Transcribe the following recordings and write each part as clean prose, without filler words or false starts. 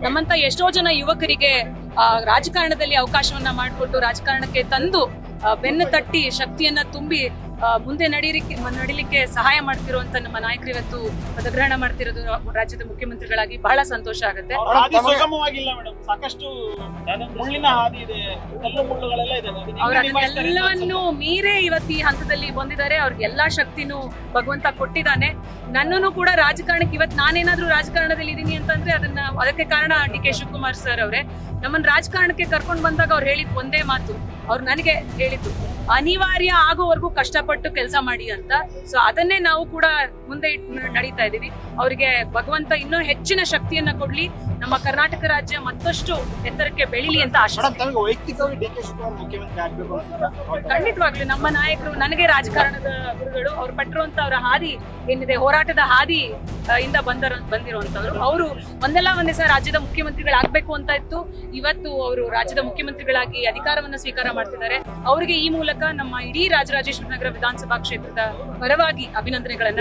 ನಮ್ಮಂತ ಎಷ್ಟೋ ಜನ ಯುವಕರಿಗೆ ರಾಜಕಾರಣದಲ್ಲಿ ಅವಕಾಶವನ್ನ ಮಾಡಿಕೊಟ್ಟು ರಾಜಕಾರಣಕ್ಕೆ ತಂದು ಬೆನ್ನು ತಟ್ಟಿ ಶಕ್ತಿಯನ್ನ ತುಂಬಿ ಮುಂದೆ ನಡಿಲಿಕ್ಕೆ ಸಹಾಯ ಮಾಡ್ತಿರುವಂತ ನಮ್ಮ ನಾಯಕರು ಇವತ್ತು ಪದಗ್ರಹಣ ಮಾಡ್ತಿರೋದು ರಾಜ್ಯದ ಮುಖ್ಯಮಂತ್ರಿಗಳಾಗಿ ಬಹಳ ಸಂತೋಷ ಆಗುತ್ತೆ. ಸಾಕಷ್ಟು ಮುಳ್ಳಿನ ಹಾದಿ ಇದೆ, ಅವ್ರ ಅದನ್ನೆಲ್ಲವನ್ನು ಮೀರೇ ಇವತ್ತು ಈ ಹಂತದಲ್ಲಿ ಬಂದಿದ್ದಾರೆ. ಅವ್ರಿಗೆಲ್ಲಾ ಶಕ್ತಿನೂ ಭಗವಂತ ಕೊಟ್ಟಿದ್ದಾನೆ. ನನ್ನನ್ನು ಕೂಡ ರಾಜಕಾರಣಕ್ಕೆ ಇವತ್ತು ನಾನೇನಾದ್ರೂ ರಾಜಕಾರಣದಲ್ಲಿ ಇದೀನಿ ಅಂತಂದ್ರೆ ಅದಕ್ಕೆ ಕಾರಣ ಡಿ.ಕೆ. ಶಿವಕುಮಾರ್ ಸರ್ ಅವರೇ. ನಮ್ಮನ್ನ ರಾಜಕಾರಣಕ್ಕೆ ಕರ್ಕೊಂಡು ಬಂದಾಗ ಅವ್ರು ಹೇಳಿದ್ ಒಂದೇ ಮಾತು, ಅವ್ರು ನನಗೆ ಹೇಳಿದ್ದು ಅನಿವಾರ್ಯ ಆಗೋವರೆಗೂ ಕಷ್ಟಪಟ್ಟು ಕೆಲಸ ಮಾಡಿ ಅಂತ. ಸೊ ಅದನ್ನೇ ನಾವು ಕೂಡ ಮುಂದೆ ನಡೀತಾ ಇದೀವಿ. ಅವರಿಗೆ ಭಗವಂತ ಇನ್ನೂ ಹೆಚ್ಚಿನ ಶಕ್ತಿಯನ್ನ ಕೊಡ್ಲಿ, ನಮ್ಮ ಕರ್ನಾಟಕ ರಾಜ್ಯ ಮತ್ತಷ್ಟು ಎತ್ತರಕ್ಕೆ ಬೆಳಿಲಿ ಅಂತ ಆಶೆ. ಖಂಡಿತವಾಗ್ಲೂ ನಮ್ಮ ನಾಯಕರು ನನಗೆ ರಾಜಕಾರಣದ ಗುರುಗಳು. ಅವ್ರು ಪಟ್ಟಿರುವಂತ ಅವರ ಹಾದಿ ಏನಿದೆ, ಹೋರಾಟದ ಹಾದಿ ಇಂದ ಬಂದಿರುವಂತವ್ರು. ಅವರು ಒಂದೇ ಸಹ ರಾಜ್ಯದ ಮುಖ್ಯಮಂತ್ರಿಗಳಾಗ್ಬೇಕು ಅಂತ ಇತ್ತು. ಇವತ್ತು ಅವರು ರಾಜ್ಯದ ಮುಖ್ಯಮಂತ್ರಿಗಳಾಗಿ ಅಧಿಕಾರವನ್ನ ಸ್ವೀಕಾರ ಮಾಡ್ತಿದ್ದಾರೆ. ಅವರಿಗೆ ಈ ಮೂಲಕ ನಮ್ಮ ಇಡೀ ರಾಜರಾಜೇಶ್ವರಿ ನಗರ ವಿಧಾನಸಭಾ ಕ್ಷೇತ್ರದ ಪರವಾಗಿ ಅಭಿನಂದನೆಗಳನ್ನ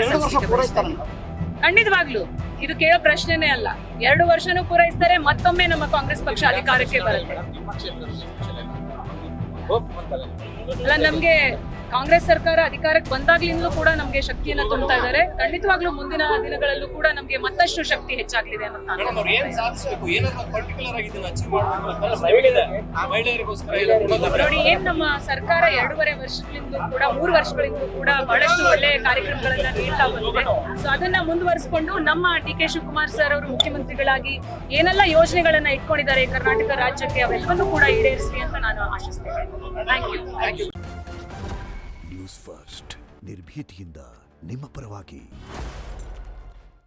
ಖಂಡಿತವಾಗ್ಲು ಇದು ಕೇಳೋ ಪ್ರಶ್ನೆನೇ ಅಲ್ಲ. 2 ವರ್ಷನೂ ಪೂರೈಸ್ತಾರೆ. ಮತ್ತೊಮ್ಮೆ ನಮ್ಮ ಕಾಂಗ್ರೆಸ್ ಪಕ್ಷ ಅಧಿಕಾರಕ್ಕೆ ಬರುತ್ತೆ. ಅಲ್ಲ, ನಮ್ಗೆ ಕಾಂಗ್ರೆಸ್ ಸರ್ಕಾರ ಅಧಿಕಾರಕ್ಕೆ ಬಂದಾಗ್ಲಿಂದಲೂ ಕೂಡ ನಮ್ಗೆ ಶಕ್ತಿಯನ್ನ ತುಂಬ್ತಾ ಇದ್ದಾರೆ. ಖಂಡಿತವಾಗ್ಲೂ ಮುಂದಿನ ದಿನಗಳಲ್ಲೂ ಕೂಡ ನಮ್ಗೆ ಮತ್ತಷ್ಟು ಶಕ್ತಿ ಹೆಚ್ಚಾಗ್ಲಿದೆ ಅನ್ನೋದು ನೋಡಿ. ಏನ್ ನಮ್ಮ ಸರ್ಕಾರ 2.5 ವರ್ಷಗಳಿಂದ ಕೂಡ 3 ವರ್ಷಗಳಿಂದ ಕೂಡ ಬಹಳಷ್ಟು ಒಳ್ಳೆ ಕಾರ್ಯಕ್ರಮಗಳನ್ನ ನೀಡ್ತಾ ಬಂದಿದೆ. ಸೊ ಅದನ್ನ ಮುಂದುವರಿಸಿಕೊಂಡು ನಮ್ಮ ಡಿ.ಕೆ. ಶಿವಕುಮಾರ್ ಸರ್ ಅವರು ಮುಖ್ಯಮಂತ್ರಿಗಳಾಗಿ ಏನೆಲ್ಲ ಯೋಜನೆಗಳನ್ನ ಇಟ್ಕೊಂಡಿದ್ದಾರೆ ಕರ್ನಾಟಕ ರಾಜ್ಯಕ್ಕೆ, ಅವೆಲ್ಲವನ್ನೂ ಕೂಡ ಈಡೇರಿಸಲಿ ಅಂತ ನಾನು ಆಶಿಸ್ತೇನೆ. Thank you. ನ್ಯೂಸ್ ಫಸ್ಟ್, ನಿರ್ಭೀತಿಯಿಂದ ನಿಮ್ಮ ಪರವಾಗಿ.